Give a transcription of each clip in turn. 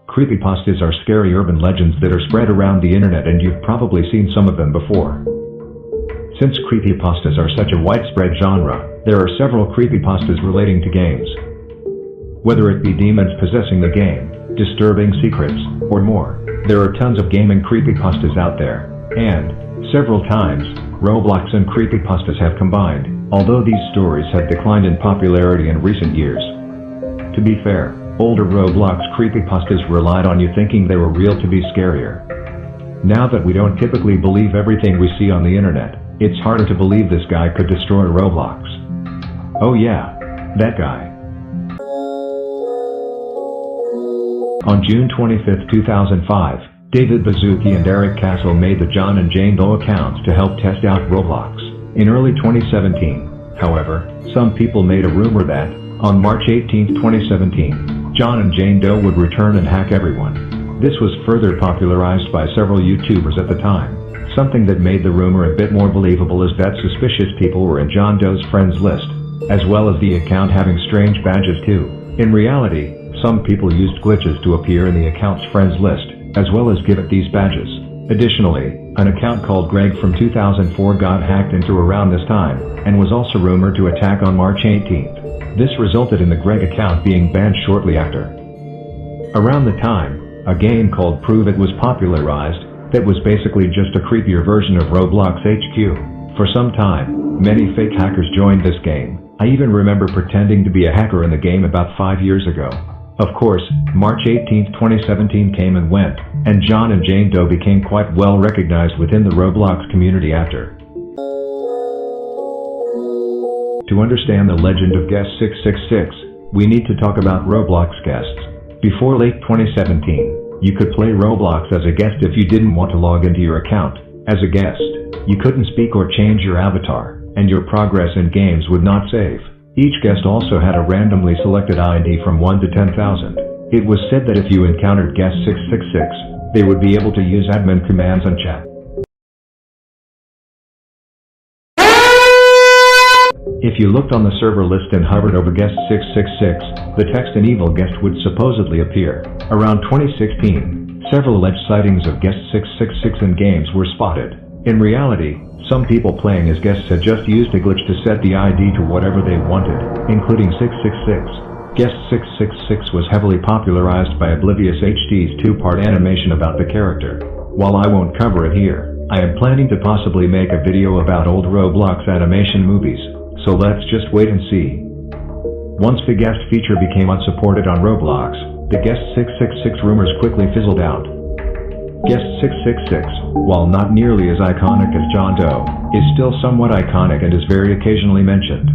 Creepypastas are scary urban legends that are spread around the internet, and you've probably seen some of them before. Since creepypastas are such a widespread genre, there are several creepypastas relating to games. Whether it be demons possessing the game, disturbing secrets, or more, there are tons of gaming creepypastas out there, and, several times, Roblox and creepypastas have combined, although these stories have declined in popularity in recent years. To be fair, older Roblox creepypastas relied on you thinking they were real to be scarier. Now that we don't typically believe everything we see on the internet, it's harder to believe this guy could destroy Roblox. Oh yeah, that guy. On June 25, 2005, David Baszucki and Eric Castle made the John and Jane Doe accounts to help test out Roblox. In early 2017, however, some people made a rumor that, on March 18, 2017, John and Jane Doe would return and hack everyone. This was further popularized by several YouTubers at the time. Something that made the rumor a bit more believable is that suspicious people were in John Doe's friends list, as well as the account having strange badges too. In reality, some people used glitches to appear in the account's friends list, as well as give it these badges. Additionally, an account called Greg from 2004 got hacked into around this time, and was also rumored to attack on March 18th. This resulted in the Greg account being banned shortly after. Around the time, a game called Prove It was popularized, that was basically just a creepier version of Roblox HQ. For some time, many fake hackers joined this game. I even remember pretending to be a hacker in the game about 5 years ago. Of course, March 18, 2017 came and went, and John and Jane Doe became quite well recognized within the Roblox community after. To understand the legend of Guest 666, we need to talk about Roblox guests. Before late 2017, you could play Roblox as a guest if you didn't want to log into your account. As a guest, you couldn't speak or change your avatar, and your progress in games would not save. Each guest also had a randomly selected ID from 1 to 10,000. It was said that if you encountered Guest 666, they would be able to use admin commands and chat. If you looked on the server list and hovered over Guest 666, the text "an evil guest" would supposedly appear. Around 2016, several alleged sightings of Guest 666 in games were spotted. In reality, some people playing as guests had just used a glitch to set the ID to whatever they wanted, including 666. Guest 666 was heavily popularized by Oblivious HD's two-part animation about the character. While I won't cover it here, I am planning to possibly make a video about old Roblox animation movies, so let's just wait and see. Once the guest feature became unsupported on Roblox, the Guest 666 rumors quickly fizzled out. Guest 666, while not nearly as iconic as John Doe, is still somewhat iconic and is very occasionally mentioned.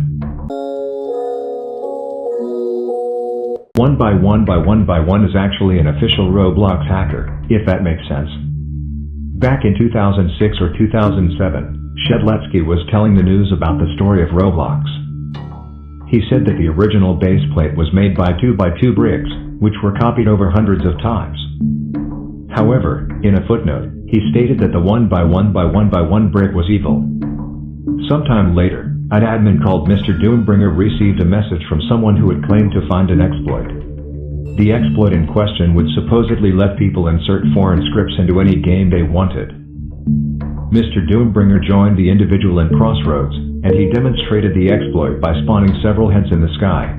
1x1 is actually an official Roblox hacker, if that makes sense. Back in 2006 or 2007, Shedletsky was telling the news about the story of Roblox. He said that the original base plate was made by 2x2 bricks, which were copied over hundreds of times. However, in a footnote, he stated that the 1x1 brick was evil. Sometime later, an admin called Mr. Doombringer received a message from someone who had claimed to find an exploit. The exploit in question would supposedly let people insert foreign scripts into any game they wanted. Mr. Doombringer joined the individual in Crossroads, and he demonstrated the exploit by spawning several heads in the sky.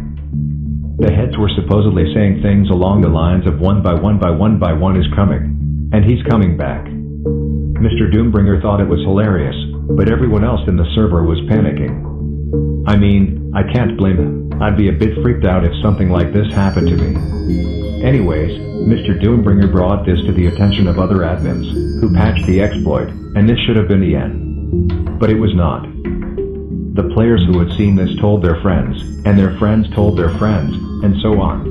The heads were supposedly saying things along the lines of 1x1 is coming, and he's coming back. Mr. Doombringer thought it was hilarious, but everyone else in the server was panicking. I mean, I can't blame him. I'd be a bit freaked out if something like this happened to me. Anyways, Mr. Doombringer brought this to the attention of other admins, who patched the exploit, and this should have been the end. But it was not. The players who had seen this told their friends, and their friends told their friends, and so on.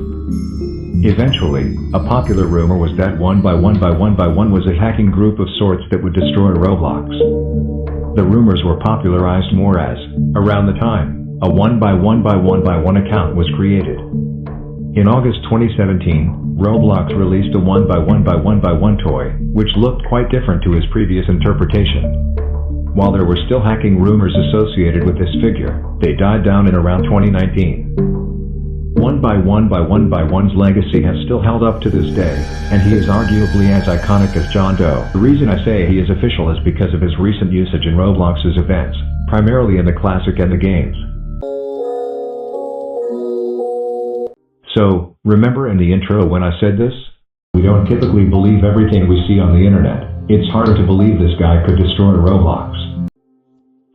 Eventually, a popular rumor was that 1x1 was a hacking group of sorts that would destroy Roblox. The rumors were popularized more as, around the time, a 1x1 account was created. In August 2017, Roblox released a 1x1 toy, which looked quite different to his previous interpretation. While there were still hacking rumors associated with this figure, they died down in around 2019. One by one's legacy has still held up to this day, and he is arguably as iconic as John Doe. The reason I say he is official is because of his recent usage in Roblox's events, primarily in the classic and the games. So, remember in the intro when I said this? We don't typically believe everything we see on the internet. It's harder to believe this guy could destroy Roblox.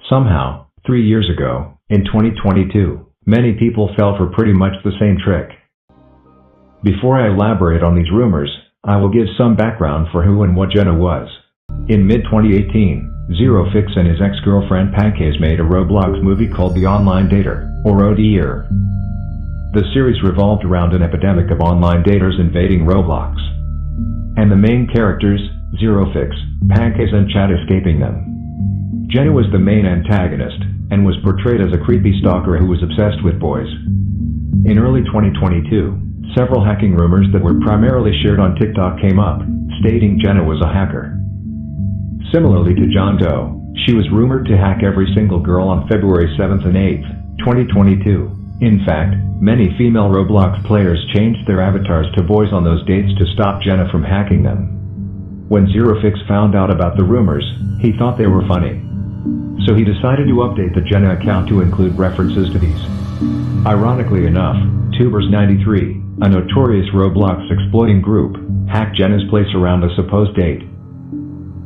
Somehow, 3 years ago, in 2022, many people fell for pretty much the same trick. Before I elaborate on these rumors, I will give some background for who and what Jenna was. In mid-2018, Zerofix and his ex-girlfriend Pancase made a Roblox movie called The Online Dater, or ODR. The series revolved around an epidemic of online daters invading Roblox, and the main characters, Zerofix, Pancase and Chad escaping them. Jenna was the main antagonist, and was portrayed as a creepy stalker who was obsessed with boys. In early 2022, several hacking rumors that were primarily shared on TikTok came up, stating Jenna was a hacker. Similarly to John Doe, she was rumored to hack every single girl on February 7th and 8th, 2022. In fact, many female Roblox players changed their avatars to boys on those dates to stop Jenna from hacking them. When Zerofix found out about the rumors, he thought they were funny. So he decided to update the Jenna account to include references to these. Ironically enough, Tubers93, a notorious Roblox exploiting group, hacked Jenna's place around the supposed date.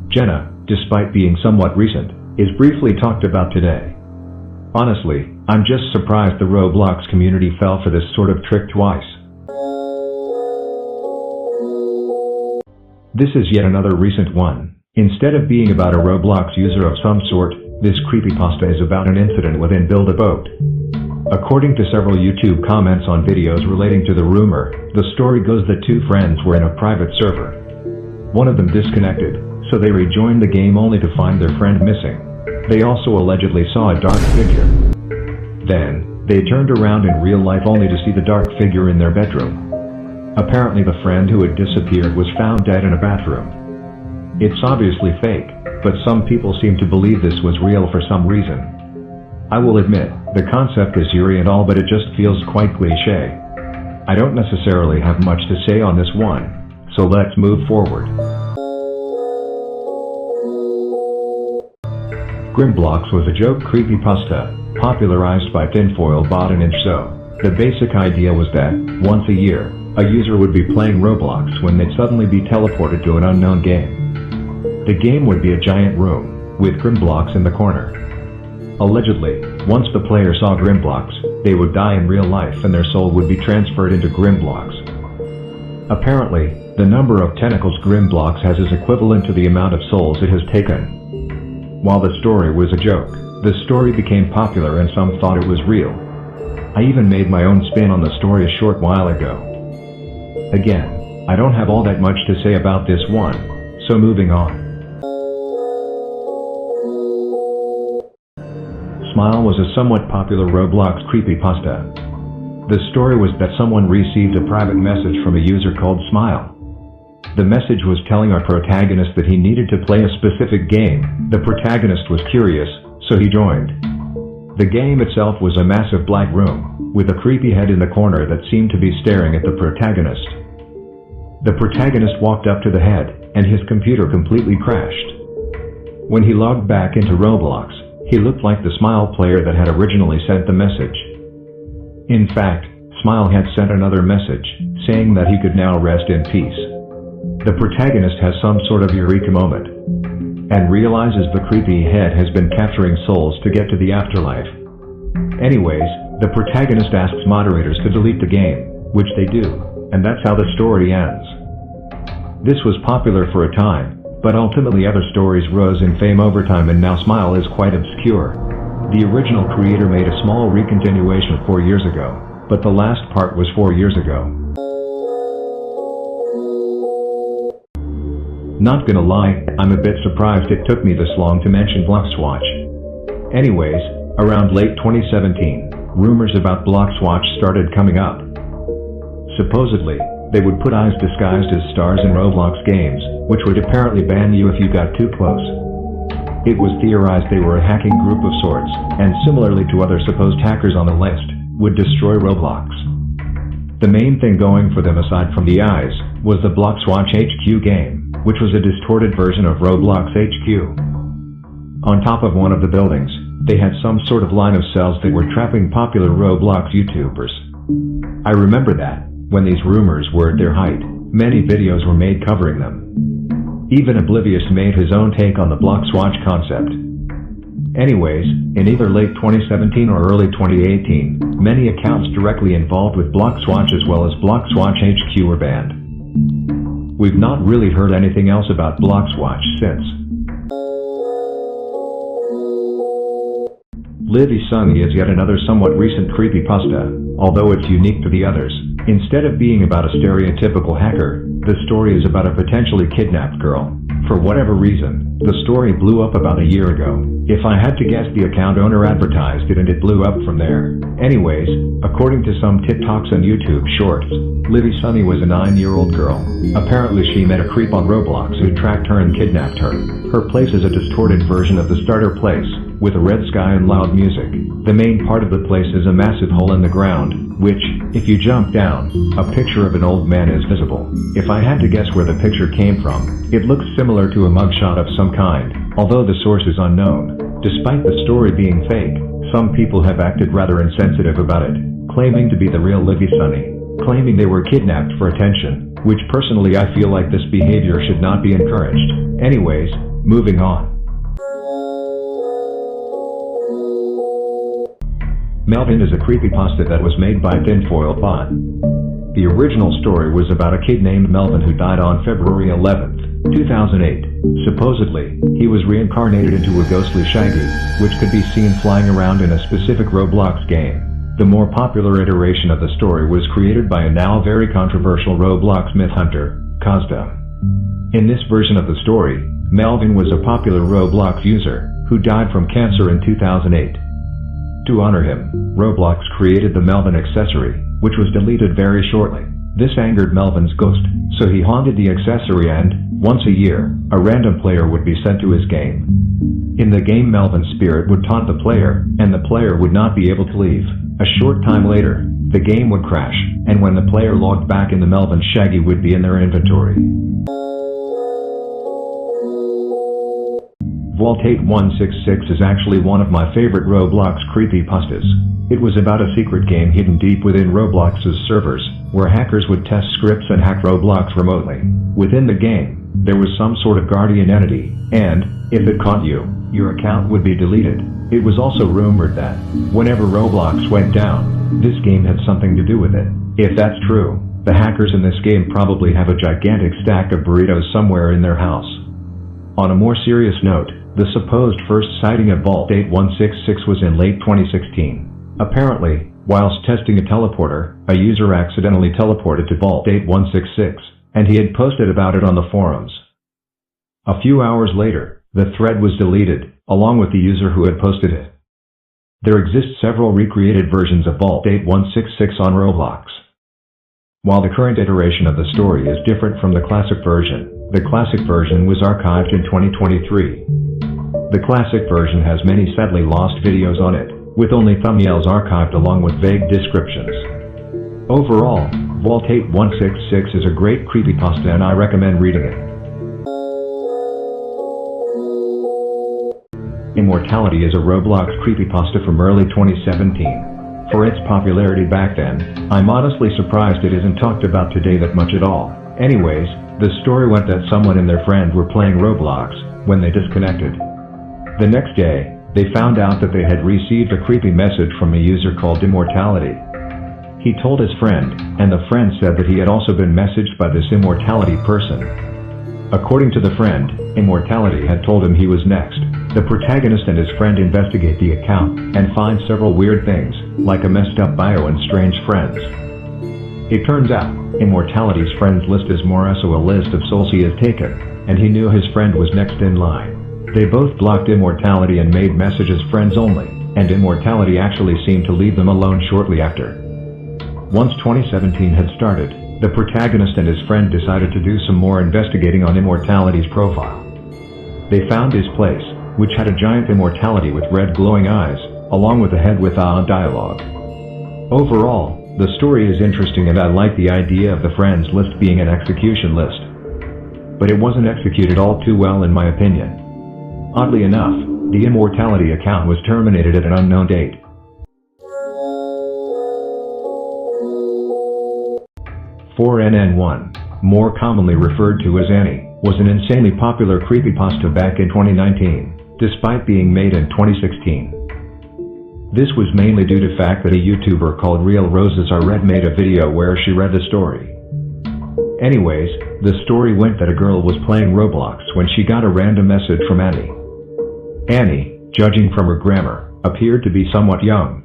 Jenna, despite being somewhat recent, is briefly talked about today. Honestly, I'm just surprised the Roblox community fell for this sort of trick twice. This is yet another recent one. Instead of being about a Roblox user of some sort, this creepypasta is about an incident within Build a Boat. According to several YouTube comments on videos relating to the rumor, the story goes that two friends were in a private server. One of them disconnected, so they rejoined the game only to find their friend missing. They also allegedly saw a dark figure. Then, they turned around in real life only to see the dark figure in their bedroom. Apparently the friend who had disappeared was found dead in a bathroom. It's obviously fake, but some people seem to believe this was real for some reason. I will admit, the concept is eerie and all, but it just feels quite cliché. I don't necessarily have much to say on this one, so let's move forward. Grimblocks was a joke creepypasta, popularized by Tinfoil Bot and Inchso. The basic idea was that, once a year, a user would be playing Roblox when they'd suddenly be teleported to an unknown game. The game would be a giant room, with Grimblocks in the corner. Allegedly, once the player saw Grimblocks, they would die in real life and their soul would be transferred into Grimblocks. Apparently, the number of tentacles Grimblocks has is equivalent to the amount of souls it has taken. While the story was a joke, the story became popular and some thought it was real. I even made my own spin on the story a short while ago. Again, I don't have all that much to say about this one, so moving on. Smile was a somewhat popular Roblox creepypasta. The story was that someone received a private message from a user called Smile. The message was telling our protagonist that he needed to play a specific game. The protagonist was curious, so he joined. The game itself was a massive black room, with a creepy head in the corner that seemed to be staring at the protagonist. The protagonist walked up to the head, and his computer completely crashed. When he logged back into Roblox, he looked like the Smile player that had originally sent the message. In fact, Smile had sent another message, saying that he could now rest in peace. The protagonist has some sort of eureka moment, and realizes the creepy head has been capturing souls to get to the afterlife. Anyways, the protagonist asks moderators to delete the game, which they do, and that's how the story ends. This was popular for a time, but ultimately other stories rose in fame over time and now Smile is quite obscure. The original creator made a small recontinuation 4 years ago, but the last part was 4 years ago. Not gonna lie, I'm a bit surprised it took me this long to mention Bloxwatch. Anyways, around late 2017, rumors about Bloxwatch started coming up. Supposedly, they would put eyes disguised as stars in Roblox games, which would apparently ban you if you got too close. It was theorized they were a hacking group of sorts, and similarly to other supposed hackers on the list, would destroy Roblox. The main thing going for them aside from the eyes was the Bloxwatch HQ game, which was a distorted version of Roblox HQ. On top of one of the buildings, they had some sort of line of cells that were trapping popular Roblox YouTubers. I remember that, when these rumors were at their height, many videos were made covering them. Even Oblivious made his own take on the Bloxwatch concept. Anyways, in either late 2017 or early 2018, many accounts directly involved with Bloxwatch as well as Bloxwatch HQ were banned. We've not really heard anything else about Bloxwatch since. Livy Sunny is yet another somewhat recent creepypasta, although it's unique to the others. Instead of being about a stereotypical hacker, the story is about a potentially kidnapped girl. For whatever reason, the story blew up about a year ago. If I had to guess, the account owner advertised it and it blew up from there. Anyways, according to some TikToks and YouTube shorts, Livy Sunny was a 9-year-old girl. Apparently she met a creep on Roblox who tracked her and kidnapped her. Her place is a distorted version of the starter place, with a red sky and loud music. The main part of the place is a massive hole in the ground, which, if you jump down, a picture of an old man is visible. If I had to guess where the picture came from, it looks similar to a mugshot of some kind, although the source is unknown. Despite the story being fake, some people have acted rather insensitive about it, claiming to be the real Livy Sunny, claiming they were kidnapped for attention, which personally I feel like this behavior should not be encouraged. Anyways, moving on. Melvin is a creepypasta that was made by Tinfoil Bot. The original story was about a kid named Melvin who died on February 11th, 2008. Supposedly, he was reincarnated into a ghostly Shaggy, which could be seen flying around in a specific Roblox game. The more popular iteration of the story was created by a now very controversial Roblox myth hunter, Kazda. In this version of the story, Melvin was a popular Roblox user, who died from cancer in 2008. To honor him, Roblox created the Melvin accessory, which was deleted very shortly. This angered Melvin's ghost, so he haunted the accessory and, once a year, a random player would be sent to his game. In the game, Melvin's spirit would taunt the player, and the player would not be able to leave. A short time later, the game would crash, and when the player logged back in, the Melvin Shaggy would be in their inventory. Vault 8166 is actually one of my favorite Roblox creepypastas. It was about a secret game hidden deep within Roblox's servers, where hackers would test scripts and hack Roblox remotely. Within the game, there was some sort of guardian entity, and, if it caught you, your account would be deleted. It was also rumored that, whenever Roblox went down, this game had something to do with it. If that's true, the hackers in this game probably have a gigantic stack of burritos somewhere in their house. On a more serious note, the supposed first sighting of Vault 8166 was in late 2016. Apparently, whilst testing a teleporter, a user accidentally teleported to Vault 8166, and he had posted about it on the forums. A few hours later, the thread was deleted, along with the user who had posted it. There exist several recreated versions of Vault 8166 on Roblox. While the current iteration of the story is different from the classic version was archived in 2023. The classic version has many sadly lost videos on it, with only thumbnails archived along with vague descriptions. Overall, Vault 8166 is a great creepypasta and I recommend reading it. Immortality is a Roblox creepypasta from early 2017. For its popularity back then, I'm honestly surprised it isn't talked about today that much at all. Anyways, the story went that someone and their friend were playing Roblox when they disconnected. The next day, they found out that they had received a creepy message from a user called Immortality. He told his friend, and the friend said that he had also been messaged by this Immortality person. According to the friend, Immortality had told him he was next. The protagonist and his friend investigate the account and find several weird things, like a messed up bio and strange friends. It turns out, Immortality's friends list is more so a list of souls he has taken, and he knew his friend was next in line. They both blocked Immortality and made messages friends only, and Immortality actually seemed to leave them alone shortly after. Once 2017 had started, the protagonist and his friend decided to do some more investigating on Immortality's profile. They found his place, which had a giant Immortality with red glowing eyes, along with a head with dialogue. Overall, The story is interesting and I like the idea of the friends list being an execution list. But it wasn't executed all too well in my opinion. Oddly enough, the immortality account was terminated at an unknown date. "4NN1, more commonly referred to as Annie, was an insanely popular creepypasta back in 2019, despite being made in 2016. This was mainly due to the fact that a YouTuber called Real Roses Are Red made a video where she read the story. Anyways, the story went that a girl was playing Roblox when she got a random message from Annie. Annie, judging from her grammar, appeared to be somewhat young.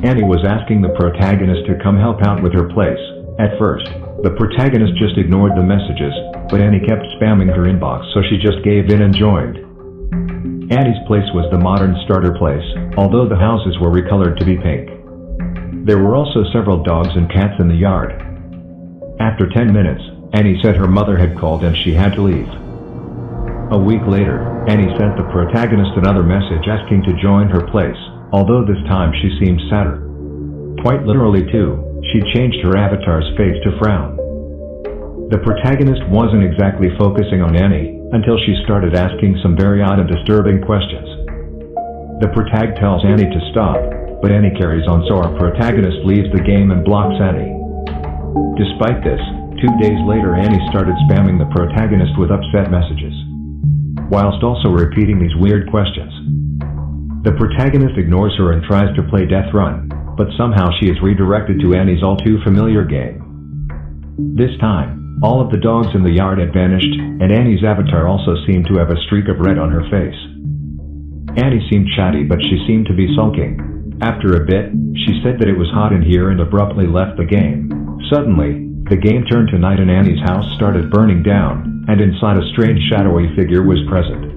Annie was asking the protagonist to come help out with her place. At first, the protagonist just ignored the messages, but Annie kept spamming her inbox so she just gave in and joined. Annie's place was the modern starter place, although the houses were recolored to be pink. There were also several dogs and cats in the yard. After 10 minutes, Annie said her mother had called and she had to leave. A week later, Annie sent the protagonist another message asking to join her place, although this time she seemed sadder. Quite literally too, she changed her avatar's face to frown. The protagonist wasn't exactly focusing on Annie until she started asking some very odd and disturbing questions. The protag tells Annie to stop, but Annie carries on, so our protagonist leaves the game and blocks Annie. Despite this, 2 days later Annie started spamming the protagonist with upset messages, whilst also repeating these weird questions. The protagonist ignores her and tries to play Death Run, but somehow she is redirected to Annie's all too familiar game. This time, all of the dogs in the yard had vanished, and Annie's avatar also seemed to have a streak of red on her face. Annie seemed chatty, but she seemed to be sulking. After a bit, she said that it was hot in here and abruptly left the game. Suddenly, the game turned to night and Annie's house started burning down, and inside a strange shadowy figure was present.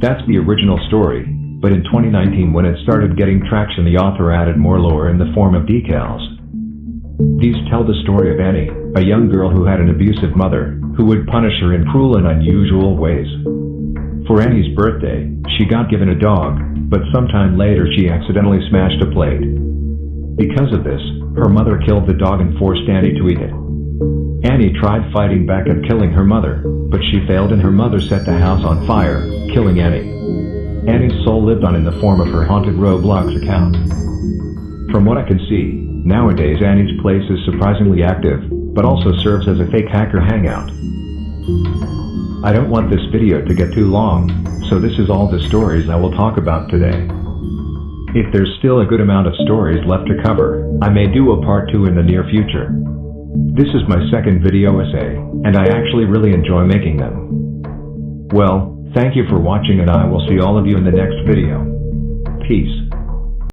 That's the original story, but in 2019 when it started getting traction, the author added more lore in the form of decals. These tell the story of Annie, a young girl who had an abusive mother, who would punish her in cruel and unusual ways. For Annie's birthday, she got given a dog, but sometime later she accidentally smashed a plate. Because of this, her mother killed the dog and forced Annie to eat it. Annie tried fighting back and killing her mother, but she failed and her mother set the house on fire, killing Annie. Annie's soul lived on in the form of her haunted Roblox account. From what I can see, nowadays Annie's place is surprisingly active, but also serves as a fake hacker hangout. I don't want this video to get too long, so this is all the stories I will talk about today. If there's still a good amount of stories left to cover, I may do a part 2 in the near future. This is my second video essay, and I actually really enjoy making them. Well, thank you for watching and I will see all of you in the next video. Peace.